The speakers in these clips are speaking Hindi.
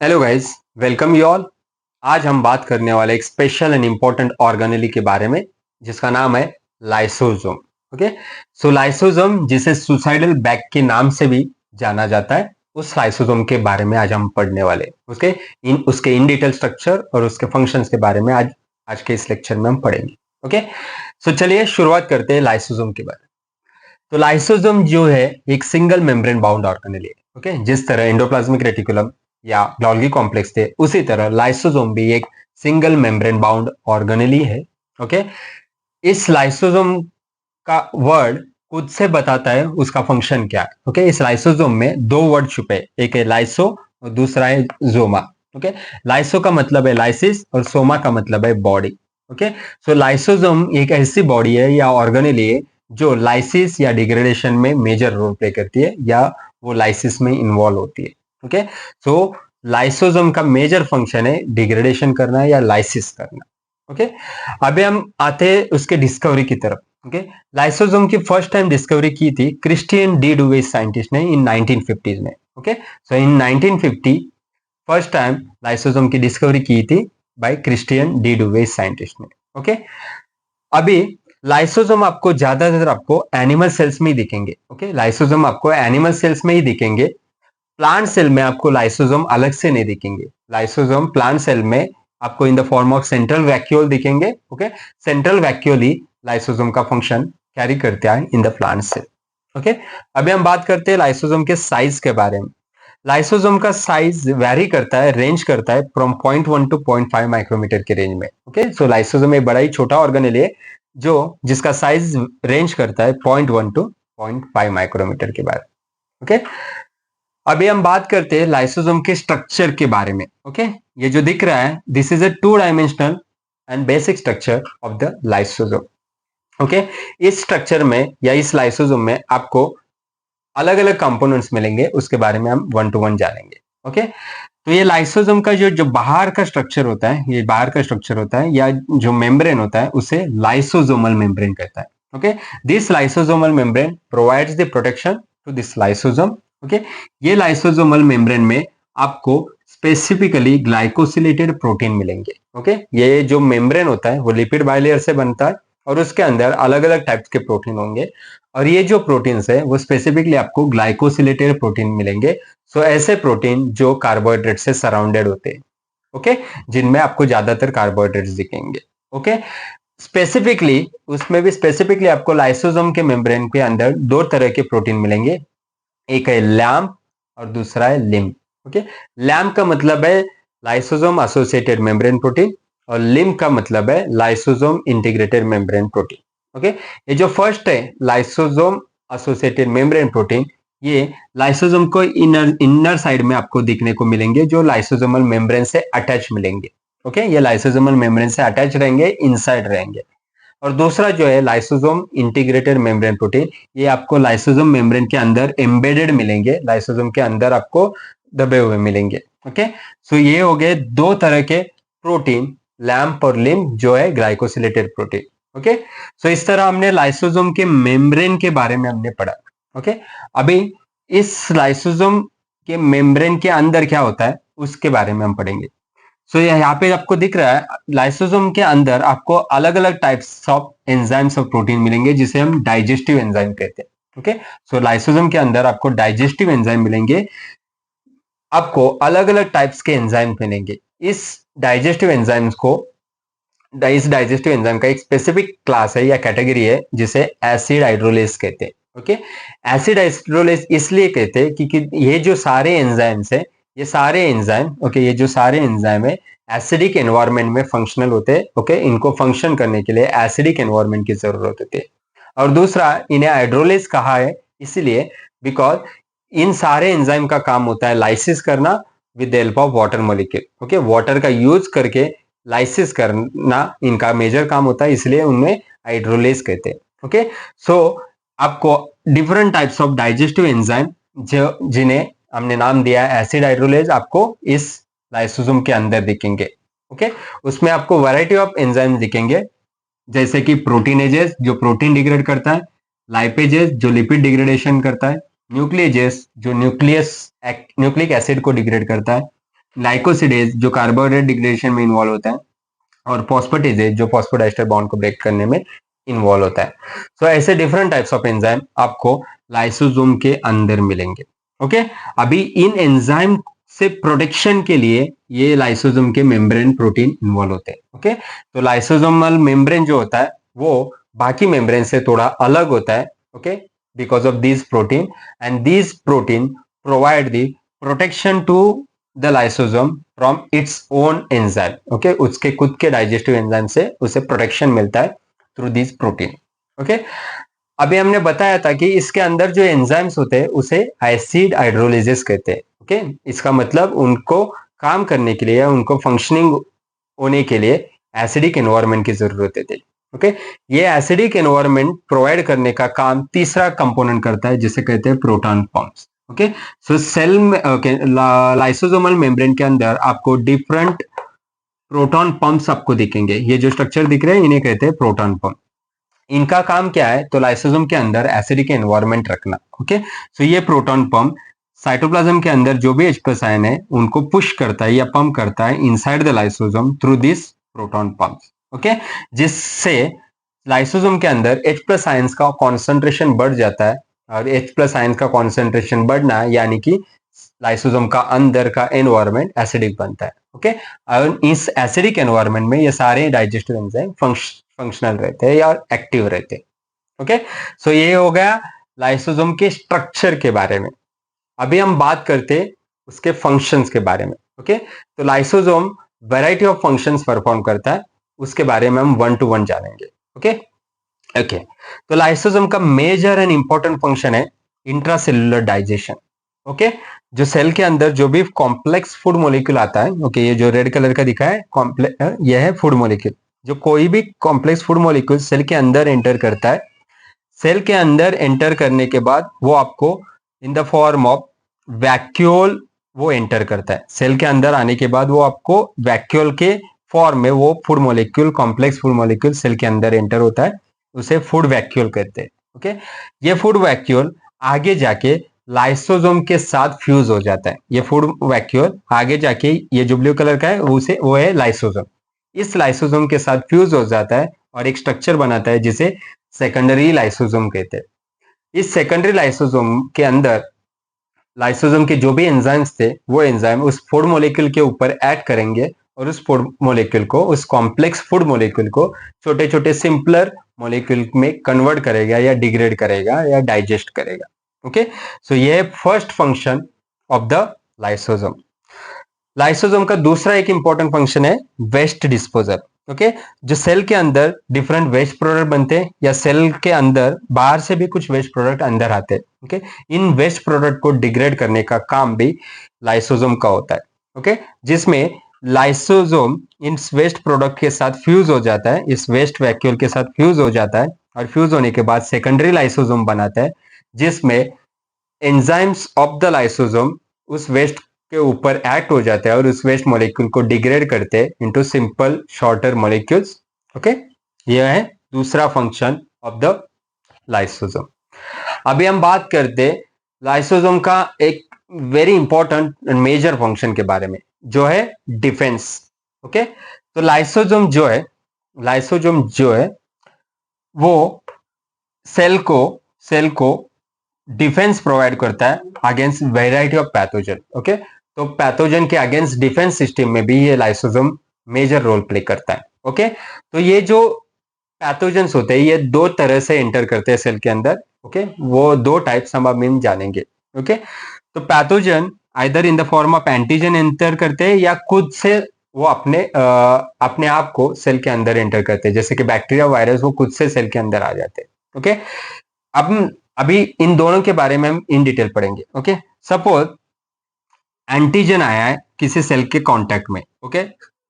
Hello guys, welcome you all. आज हम बात करने वाले एक स्पेशल एंड इंपॉर्टेंट ऑर्गेनेली के बारे में जिसका नाम है लाइसोसोम। ओके, सो लाइसोसोम जिसे सुसाइडल बैग के नाम से भी जाना जाता है, उस लाइसोसोम के बारे में आज हम पढ़ने वाले हैं। उसके इन डिटेल स्ट्रक्चर और उसके फंक्शंस के बारे में आज आज के इस लेक्चर में हम पढ़ेंगे। ओके, सो चलिए शुरुआत करते हैं लाइसोसोम के बारे में। तो लाइसोसोम जो है एक सिंगल मेम्ब्रेन बाउंड ऑर्गेनेली है। ओके, जिस तरह एंडोप्लाज्मिक रेटिकुलम या गोल्गी कॉम्प्लेक्स थे, उसी तरह लाइसोसोम भी एक सिंगल मेम्ब्रेन बाउंड ऑर्गेनेली है। ओके, इस लाइसोसोम का वर्ड खुद से बताता है उसका फंक्शन क्या है। ओके, इस लाइसोसोम में दो वर्ड छुपे हैं, एक है लाइसो और दूसरा है जोमा। ओके, लाइसो का मतलब है लाइसिस और सोमा का मतलब है बॉडी। ओके, सो लाइसोसोम एक ऐसी बॉडी है या ऑर्गेनेली है जो लाइसिस या डिग्रेडेशन में मेजर रोल प्ले करती है या वो लाइसिस में इन्वॉल्व होती है। ओके, सो लाइसोसोम का मेजर फंक्शन है डिग्रेडेशन करना या लाइसिस करना। ओके, अभी हम आते हैं उसके डिस्कवरी की तरफ। ओके, लाइसोसोम की फर्स्ट टाइम डिस्कवरी की थी क्रिस्टियन डी डुवेस साइंटिस्ट ने इन 1950s में। ओके, सो इन 1950 फर्स्ट टाइम लाइसोसोम की डिस्कवरी की थी बाय क्रिस्टियन डी डुवेस साइंटिस्ट ने। ओके, अभी लाइसोसोम आपको ज्यादातर आपको एनिमल सेल्स में ही दिखेंगे। ओके, लाइसोसोम आपको एनिमल सेल्स में ही दिखेंगे। प्लांट सेल में आपको लाइसोसोम अलग से नहीं दिखेंगे। लाइसोसोम प्लांट सेल में आपको in the form of central vacuole दिखेंगे। ओके, सेंट्रल वैक्यूल ही लाइसोसोम का फंक्शन कैरी करता है in the plant cell. Okay, अभी हम बात करते हैं लाइसोसोम के साइज के बारे में। लाइसोसोम का साइज वेरी करता है, रेंज करता है फ्रॉम 0.1 टू 0.5 माइक्रोमीटर के रेंज में। ओके, सो लाइसोसोम एक बड़ा ही छोटा ऑर्गेनेल है जो जिसका साइज रेंज करता है 0.1 टू 0.5 माइक्रोमीटर के बारे में। ओके, अभी हम बात करते हैं लाइसोसोम के स्ट्रक्चर के बारे में। ओके, ये जो दिख रहा है this is a two dimensional and basic structure of the lysosome. Okay, इस स्ट्रक्चर में या इस लाइसोसोम में आपको अलग अलग कंपोनेंट्स मिलेंगे, उसके बारे में हम वन टू वन जानेंगे। ओके, तो ये लाइसोसोम का जो जो बाहर का स्ट्रक्चर होता है, ये बाहर का स्ट्रक्चर होता है या जो मेम्ब्रेन होता है उसे लाइसोसोमल मेम्ब्रेन कहता है। Okay, this lysosomal membrane provides the protection to this lysosome. Okay, ये लाइसोसोमल मेम्ब्रेन में आपको स्पेसिफिकली ग्लाइकोसिलेटेड प्रोटीन मिलेंगे। ओके, ये जो मेम्ब्रेन होता है वो लिपिड बाइलेयर से बनता है और उसके अंदर अलग अलग टाइप्स के प्रोटीन होंगे और ये जो प्रोटीन्स है वो स्पेसिफिकली आपको ग्लाइकोसिलेटेड प्रोटीन मिलेंगे। सो ऐसे प्रोटीन जो कार्बोहाइड्रेट से सराउंडेड होते हैं। ओके, जिनमें आपको ज्यादातर कार्बोहाइड्रेट्स दिखेंगे। ओके, स्पेसिफिकली उसमें भी स्पेसिफिकली आपको लाइसोसोम के मेम्ब्रेन के अंदर दो तरह के प्रोटीन मिलेंगे, एक है लैम्प और दूसरा है लिम्ब। ओके, लैम्प का मतलब है लाइसोसोम एसोसिएटेड मेम्ब्रेन प्रोटीन और लिम्ब का मतलब है lysosome integrated membrane protein. Okay, ये जो फर्स्ट है लाइसोसोम एसोसिएटेड मेम्ब्रेन प्रोटीन, ये लाइसोसोम को इनर इनर साइड में आपको दिखने को मिलेंगे जो लाइसोसोमल मेम्ब्रेन से अटैच मिलेंगे। ओके, ये लाइसोसोमल मेम्ब्रेन से अटैच रहेंगे, इनसाइड रहेंगे। और दूसरा जो है लाइसोसोम इंटीग्रेटेड मेम्ब्रेन प्रोटीन, ये आपको लाइसोसोम मेम्ब्रेन के अंदर एम्बेडेड मिलेंगे, लाइसोसोम के अंदर आपको दबे हुए मिलेंगे। ओके, सो ये हो गए दो तरह के प्रोटीन, लैम्प और लिम्ब जो है ग्लाइकोसिलेटेड प्रोटीन। ओके, सो इस तरह हमने लाइसोसोम के मेम्ब्रेन के बारे में हमने पढ़ा। ओके, अभी इस लाइसोसोम के मेम्ब्रेन के अंदर क्या होता है उसके बारे में हम पढ़ेंगे। सो यहाँ पे आपको दिख रहा है लाइसोसोम के अंदर आपको अलग अलग टाइप्स ऑफ एंजाइम्स और प्रोटीन मिलेंगे जिसे हम डाइजेस्टिव एंजाइम कहते हैं। ओके, सो लाइसोसोम के अंदर आपको डाइजेस्टिव एंजाइम मिलेंगे, आपको अलग अलग टाइप्स के एंजाइम मिलेंगे। इस डाइजेस्टिव एंजाइम्स को इस डाइजेस्टिव एंजाइम का एक स्पेसिफिक क्लास है या कैटेगरी है जिसे एसिड हाइड्रोलेस कहते हैं। ओके, एसिड हाइड्रोलेस इसलिए कहते हैं क्योंकि ये जो सारे एंजाइम्स है, ये सारे एंजाइम ओके ये जो सारे एंजाइम है एसिडिक एनवायरनमेंट में फंक्शनल होते हैं। ओके, इनको फंक्शन करने के लिए एसिडिक एनवायरनमेंट की जरूरत होती है। और दूसरा, इन्हें हाइड्रोलेस कहा है इसलिए बिकॉज इन सारे एंजाइम का काम होता है लाइसिस करना with the help of water molecule. Okay, water का यूज करके लाइसिस करना इनका मेजर काम होता है, इसलिए उन्हें हाइड्रोलेस कहते हैं। ओके, सो आपको different types of digestive enzyme जो जिन्हें हमने नाम दिया है एसिड हाइड्रोलेज, आपको इस लाइसोसोम के अंदर दिखेंगे। ओके, उसमें आपको वैरायटी ऑफ एंजाइम दिखेंगे जैसे कि प्रोटीनेजेस जो प्रोटीन डिग्रेड करता है, लाइपेजेस जो लिपिड डिग्रेडेशन करता है, न्यूक्लियजेस जो न्यूक्लिक एसिड को डिग्रेड करता है, लाइकोसिडेज जो कार्बोहाइड्रेट डिग्रेडेशन में इन्वॉल्व होता है, और फॉस्फेटेजेज जो फॉस्फोडाइस्टर बॉन्ड को ब्रेक करने में इन्वॉल्व होता है। सो ऐसे डिफरेंट टाइप्स ऑफ एंजाइम आपको लाइसोसोम के अंदर मिलेंगे। ओके, अभी इन एंजाइम से प्रोटेक्शन के लिए ये लाइसोसोम के मेम्ब्रेन प्रोटीन इन्वॉल्व होते हैं। ओके, तो लाइसोसोमल मेम्ब्रेन जो होता है वो बाकी मेम्ब्रेन से थोड़ा अलग होता है। Okay, because of this protein, and this protein provide the protection to the lysosome from its own enzyme. Okay, उसके खुद के डाइजेस्टिव एंजाइम से उसे प्रोटेक्शन मिलता है थ्रू दिस प्रोटीन। ओके, अभी हमने बताया था कि इसके अंदर जो एंजाइम्स होते हैं उसे एसिड हाइड्रोलिसिस कहते हैं। ओके, इसका मतलब उनको काम करने के लिए, उनको फंक्शनिंग होने के लिए एसिडिक एनवायरनमेंट की जरूरत होती है। ओके, ये एसिडिक एनवायरनमेंट प्रोवाइड करने का काम तीसरा कंपोनेंट करता है जिसे कहते हैं प्रोटॉन पंप्स। ओके, सो सेल में लाइसोसोमल मेम्ब्रेन के अंदर आपको डिफरेंट प्रोटॉन पंप्स आपको दिखेंगे। ये जो स्ट्रक्चर दिख रहे हैं इन्हें कहते हैं प्रोटॉन पंप। इनका काम क्या है, तो लाइसोसोम के अंदर एसिडिक एनवायरनमेंट रखना। ओके, सो ये प्रोटॉन पंप साइटोप्लाज्म के अंदर जो भी H+ आयन है उनको पुश करता है या पंप करता है inside the lysosome through this proton pumps. Okay, जिससे लाइसोसोम के अंदर H+ आयंस का कॉन्सेंट्रेशन बढ़ जाता है, और H+ आयंस का कॉन्सेंट्रेशन बढ़ना यानी कि लाइसोसोम का अंदर का एनवायरनमेंट एसिडिक बनता है। ओके, और इस एसिडिक एनवायरनमेंट में ये सारे डाइजेस्टिव एंजाइम फंक्शनल रहते हैं या एक्टिव रहते हैं। ओके, सो ये हो गया लाइसोसोम के स्ट्रक्चर के बारे में। अभी हम बात करते हैं उसके फंक्शंस के बारे में। ओके, तो lysosome variety of functions perform करता है, उसके बारे में हम 1 to 1 जानेंगे। ओके ओके, तो लाइसोसोम का मेजर एंड इंपॉर्टेंट फंक्शन है इंट्रासेल्युलर डाइजेशन। ओके, जो सेल के अंदर जो भी कॉम्प्लेक्स फूड मॉलिक्यूल आता है, ओके, ये जो रेड कलर का दिखा है कॉम्प्लेक्स, यह है फूड मॉलिक्यूल। जो कोई भी कॉम्प्लेक्स फूड मॉलिक्यूल सेल के अंदर एंटर करता है, सेल के अंदर एंटर करने के बाद वो आपको in the form of vacuole वो एंटर करता है। सेल के अंदर आने के बाद वो आपको वैक्यूल के फॉर्म में वो food molecule, complex food molecule cell के अंदर एंटर होता है, उसे फूड वैक्यूल कहते हैं। ओके, ये फूड वैक्यूल आगे जाके लाइसोसोम के साथ फ्यूज हो जाता है। ये फूड वैक्यूल आगे जाके, ये जो ब्लू कलर का है उसे वो है लाइसोसोम। इस लाइसोसोम के साथ फ्यूज हो जाता है और एक स्ट्रक्चर बनाता है जिसे सेकेंडरी लाइसोसोम कहते हैं। इस सेकेंडरी लाइसोसोम के अंदर लाइसोसोम के जो भी एंजाइम्स थे वो एंजाइम उस फूड मॉलिक्यूल के ऊपर ऐड करेंगे और उस फूड मॉलिक्यूल को, उस कॉम्प्लेक्स फूड मॉलिक्यूल को छोटे छोटे सिंपलर मॉलिक्यूल में कन्वर्ट करेगा या डिग्रेड करेगा या डाइजेस्ट करेगा। ओके, सो ये है first function of the lysosome. Lysosome का दूसरा एक इंपॉर्टेंट फंक्शन है वेस्ट डिस्पोजल। ओके, जो सेल के अंदर डिफरेंट वेस्ट प्रोडक्ट बनते हैं या सेल के अंदर बाहर से भी कुछ वेस्ट प्रोडक्ट अंदर आते हैं। ओके, इन वेस्ट प्रोडक्ट को डिग्रेड करने का काम भी लाइसोसोम का होता है। ओके, जिसमें लाइसोसोम इन वेस्ट प्रोडक्ट के साथ फ्यूज हो जाता है, इस वेस्ट वैक्यूल के साथ फ्यूज हो जाता है, और फ्यूज होने के बाद सेकेंडरी लाइसोसोम बनाता है, जिसमें एंजाइम्स ऑफ द लाइसोसोम उस वेस्ट के ऊपर एक्ट हो जाता है और उस वेस्ट मॉलिक्यूल को डिग्रेड करते हैं into simple shorter molecules. Okay, यह है दूसरा फंक्शन ऑफ द लाइसोसोम। अभी हम बात करते लाइसोसोम का एक वेरी इंपॉर्टेंट मेजर फंक्शन के बारे में, जो है डिफेंस। ओके, तो लाइसोसोम जो है वो सेल को डिफेंस प्रोवाइड करता है against variety of pathogen. Okay, तो पैथोजन के अगेंस्ट डिफेंस सिस्टम में भी ये लाइसोसोम मेजर रोल प्ले करता है। ओके, तो ये जो पैथोजन्स होते हैं ये दो तरह से एंटर करते हैं सेल के अंदर। ओके, वो दो टाइप्स हम अब जानेंगे। ओके, तो pathogen either in the form of antigen enter करते हैं या खुद से वो अपने आप को सेल के अंदर एंटर करते हैं, जैसे कि बैक्टीरिया, वायरस, वो खुद से सेल के अंदर आ जाते हैं। ओके, अब अभी इन दोनों के बारे में हम इन डिटेल पढ़ेंगे। ओके, सपोज एंटीजन आया है किसी सेल के कांटेक्ट में। ओके,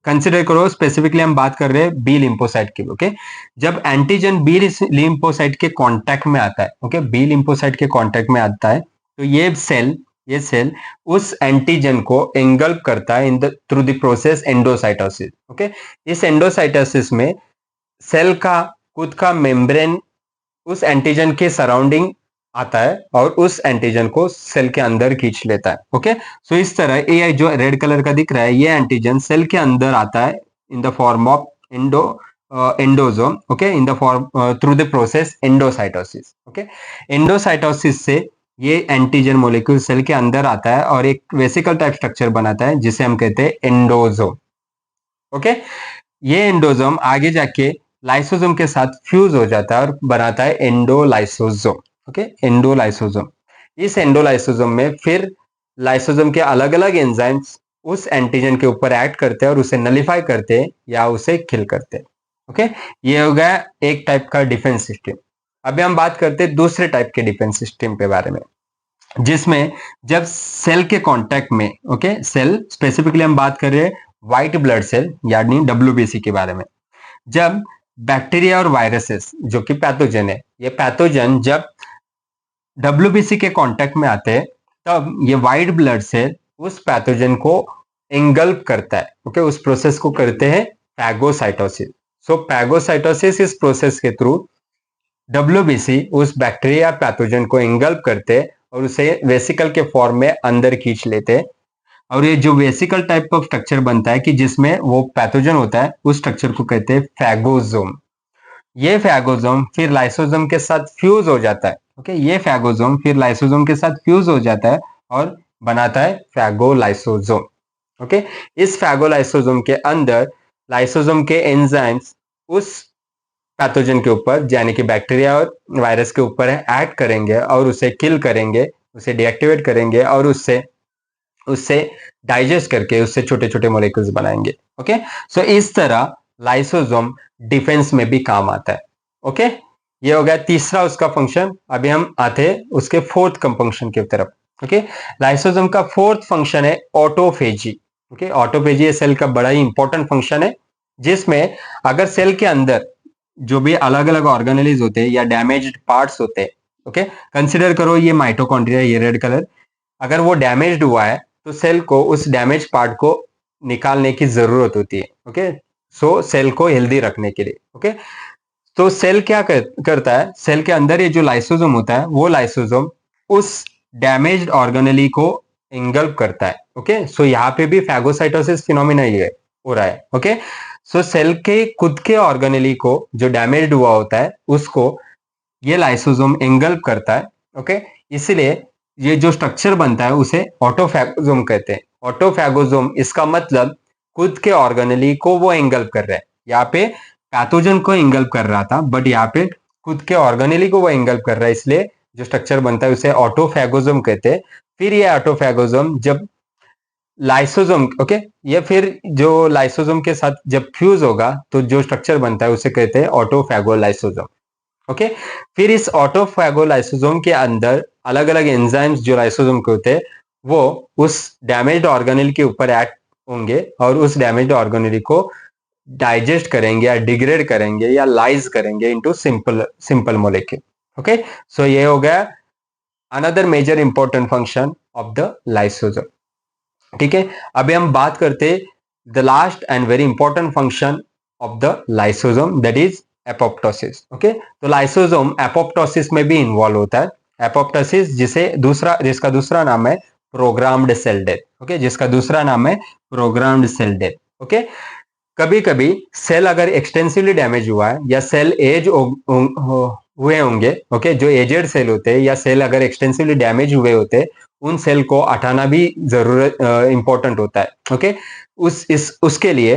कंसिडर करो स्पेसिफिकली हम बात कर रहे हैं बी लिम्फोसाइट की। ओके, जब एंटीजन बी लिम्फोसाइट के कांटेक्ट में आता है, ओके, बी लिम्फोसाइट के कांटेक्ट में आता है, तो ये सेल उस एंटीजन को एंगल्फ करता है in the through the process endocytosis. Okay, इस एंडोसाइटोसिस में सेल का खुद का मेम्ब्रेन उस एंटीजन के सराउंडिंग आता है और उस एंटीजन को सेल के अंदर खींच लेता है। ओके, सो इस तरह ये जो रेड कलर का दिख रहा है ये एंटीजन सेल के अंदर आता है in the form of endosome. Okay, in the form through the process endocytosis. Okay, endocytosis से ये एंटीजन मोलिक्यूल सेल के अंदर आता है और एक वेसिकल टाइप स्ट्रक्चर बनाता है जिसे हम कहते हैं एंडोसोम। ओके, ये एंडोसोम आगे जाके लाइसोसोम के साथ फ्यूज हो जाता है और बनाता है एंडोलाइसोसोम। ओके, एंडोलाइसोसोम। इस एंडोलाइसोसोम में फिर लाइसोसोम के अलग अलग एंजाइम्स उस एंटीजन के ऊपर एक्ट करते हैं और उसे नलिफाई करते हैं या उसे किल करते हैं। ओके, ये हो गया एक टाइप का डिफेंस सिस्टम। अभी हम बात करते हैं दूसरे टाइप के डिफेंस सिस्टम के बारे में, जिसमें जब सेल के कांटेक्ट में, ओके, सेल स्पेसिफिकली हम बात कर रहे हैं व्हाइट ब्लड सेल यानी डब्ल्यूबीसी के बारे में, जब बैक्टीरिया और वायरसेस जो कि पैथोजन है, ये पैथोजन जब डब्ल्यूबीसी के कांटेक्ट में आते हैं तब ये व्हाइट ब्लड सेल उस पैथोजन को एंगल्फ करता है। ओके, उस प्रोसेस को करते हैं पैगोसाइटोसिस। सो पैगोसाइटोसिस इस प्रोसेस के थ्रू डब्ल्यूबीसी उस बैक्टीरिया पैथोजन को एंगल्फ करते हैं और उसे वेसिकल के फॉर्म में अंदर खींच लेते हैं। और ये जो वेसिकल टाइप ऑफ स्ट्रक्चर बनता है कि जिसमें वो पैथोजन होता है, उस स्ट्रक्चर को कहते हैं फैगोसोम। ये फैगोसोम फिर लाइसोसोम के साथ फ्यूज हो जाता है। ओके, ये फैगोसोम फिर लाइसोसोम के साथ फ्यूज हो जाता है और बनाता है फैगोलाइसोसोम। ओके, इस फैगोलाइसोसोम के अंदर लाइसोसोम के एंजाइम्स उस पैथोजन के ऊपर यानी कि बैक्टीरिया और वायरस के ऊपर एक्ट करेंगे और उसे किल करेंगे, उसे डीएक्टिवेट करेंगे और उससे उससे डाइजेस्ट करके उससे छोटे छोटे मोलिक्यूल्स बनाएंगे। ओके, सो इस तरह लाइसोसोम डिफेंस में भी काम आता है। ओके, ये हो गया तीसरा उसका फंक्शन। अभी हम आते हैं उसके फोर्थ फंक्शन की तरफ। ओके, लाइसोसोम का फोर्थ फंक्शन है ऑटोफेजी। ओके, ऑटोफेजी सेल का बड़ा ही इंपॉर्टेंट फंक्शन है, जिसमें अगर सेल के अंदर जो भी अलग अलग ऑर्गेनेलिज होते हैं या डैमेज्ड पार्ट्स होते हैं, ओके, कंसिडर करो ये माइटोकॉन्ड्रिया, ये रेड कलर, अगर वो डैमेज्ड हुआ है तो सेल को उस डैमेज पार्ट को निकालने की जरूरत होती है। ओके, सो सेल को हेल्दी रखने के लिए। ओके, तो सेल क्या करता है, सेल के अंदर ये जो लाइसोसोम होता है वो लाइसोसोम उस डैमेज्ड ऑर्गेनेली को एंगल्फ करता है। ओके, सो यहाँ पे भी फैगोसाइटोसिस फिनोमिना ही है, हो रहा है। ओके, सो सेल के खुद के ऑर्गेनेली को जो डैमेज्ड हुआ होता है उसको ये लाइसोसोम एंगल्फ करता है। ओके, इसलिए ये जो स्ट्रक्चर बनता है उसे ऑटोफैगोसोम कहते हैं। ऑटोफैगोसोम इसका मतलब खुद के ऑर्गेनेली को वो एंगल्फ कर रहा है। यहाँ पे पैथोजन को एंगल्फ कर रहा था, बट यहाँ पे खुद के ऑर्गेनेली को वो एंगल्फ कर रहा है, इसलिए जो स्ट्रक्चर बनता है उसे ऑटोफैगोसोम कहते हैं। फिर ये ऑटोफैगोसोम जब लाइसोसोम, ओके, ये फिर जो लाइसोसोम के साथ जब फ्यूज होगा तो जो स्ट्रक्चर बनता है उसे कहते हैं ऑटोफैगोलाइसोसोम। ओके, फिर इस ऑटोफैगोलाइसोसोम के अंदर अलग अलग एंजाइम्स जो लाइसोसोम के होते हैं वो उस डैमेज्ड ऑर्गेनेल के ऊपर एक्ट होंगे और उस डैमेज्ड ऑर्गेनेल को डाइजेस्ट करेंगे या डिग्रेड करेंगे या लाइज करेंगे into simple simple molecule. Okay, so ये हो गया another major important function of the lysosome. ठीक है, अभी हम बात करते the last and very important function of the lysosome, that is apoptosis. Okay, तो लाइसोसोम एपोप्टोसिस में भी इन्वॉल्व होता है। एपोप्टोसिस जिसका दूसरा नाम है प्रोग्राम्ड सेल डेथ। ओके, जिसका दूसरा नाम है प्रोग्राम्ड सेल डेथ। ओके, कभी कभी सेल अगर एक्सटेंसिवली डैमेज हुआ है या सेल हुए होंगे, ओके, जो एजेड सेल होते हैं या सेल अगर एक्सटेंसिवली डैमेज हुए होते हैं उन सेल को हटाना भी जरूरत इंपॉर्टेंट होता है। ओके, उसके लिए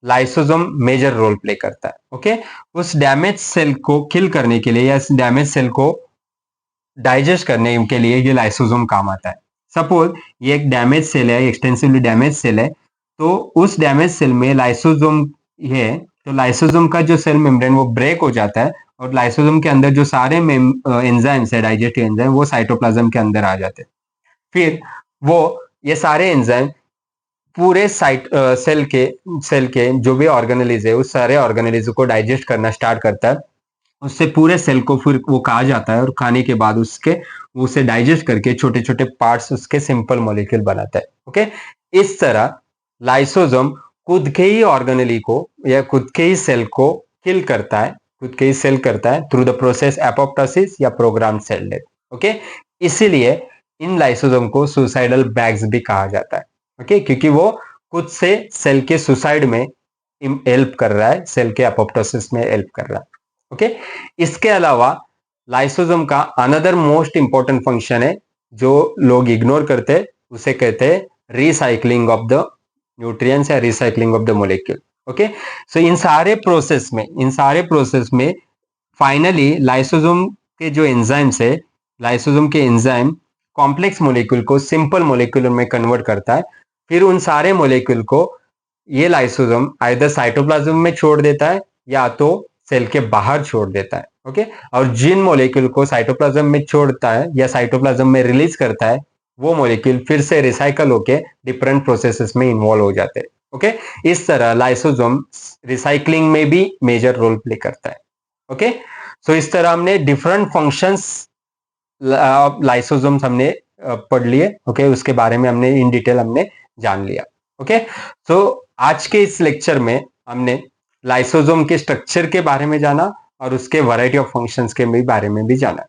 लाइसोसोम मेजर रोल प्ले करता है। ओके, उस डैमेज सेल को किल करने के लिए या इस डैमेज सेल को डाइजेस्ट करने के लिए ये लाइसोसोम काम आता है। सपोज ये एक डैमेज सेल है, एक्सटेंसिवली डैमेज सेल है, तो उस डैमेज सेल में लाइसोसोम है, तो लाइसोसोम का जो सेल मेम्ब्रेन वो ब्रेक हो जाता है और लाइसोसोम के अंदर जो सारे एंजाइम्स है, डाइजेस्टिव एंजाइम, वो साइटोप्लाज्म के अंदर आ जाते हैं। फिर वो ये सारे एंजाइम पूरे सेल के जो भी ऑर्गेनेलिज है उस सारे ऑर्गेनेलिज को डाइजेस्ट करना स्टार्ट करता है। उससे पूरे सेल को फिर वो कहा जाता है और खाने के बाद उसे डाइजेस्ट करके छोटे छोटे पार्ट्स उसके सिंपल मॉलिक्यूल बनाता है। ओके, इस तरह लाइसोसोम खुद के ही ऑर्गेनेली को या खुद के ही सेल को किल करता है, खुद के ही सेल करता है थ्रू द प्रोसेस एपोप्टोसिस या प्रोग्राम सेल डेथ। ओके, इसीलिए इन लाइसोसोम को सुसाइडल बैग्स भी कहा जाता है। ओके, क्योंकि वो खुद से सेल के सुसाइड में हेल्प कर रहा है, सेल के अपोप्टोसिस में हेल्प कर रहा है। ओके, इसके अलावा लाइसोसोम का अनदर मोस्ट इंपॉर्टेंट फंक्शन है जो लोग इग्नोर करते हैं, उसे कहते हैं रिसाइकलिंग ऑफ द न्यूट्रिएंट्स या recycling of the molecule. Okay, so इन सारे प्रोसेस में फाइनली लाइसोसोम के जो एंजाइम्स है, लाइसोसोम के एंजाइम कॉम्प्लेक्स मोलिक्यूल को सिंपल मोलिक्यूल में कन्वर्ट करता है। फिर उन सारे मोलिक्यूल को ये लाइसोसोम आइदर साइटोप्लाज्म में छोड़ देता है या तो सेल के बाहर छोड़ देता है। ओके, और जिन मोलिक्यूल को साइटोप्लाज्म में छोड़ता है या साइटोप्लाज्म में रिलीज करता है, वो मोलिक्यूल फिर से रिसाइकल होके डिफरेंट प्रोसेसेस में इन्वॉल्व हो जाते हैं। ओके, इस तरह लाइसोसोम रिसाइकलिंग में भी मेजर रोल प्ले करता है। ओके, सो इस तरह हमने डिफरेंट फंक्शंस लाइसोसोम्स हमने पढ़ लिए। ओके, उसके बारे में हमने इन डिटेल हमने जान लिया। ओके, सो आज के इस लेक्चर में हमने लाइसोसोम के स्ट्रक्चर के बारे में जाना और उसके वैरायटी ऑफ फंक्शंस के बारे में भी जाना।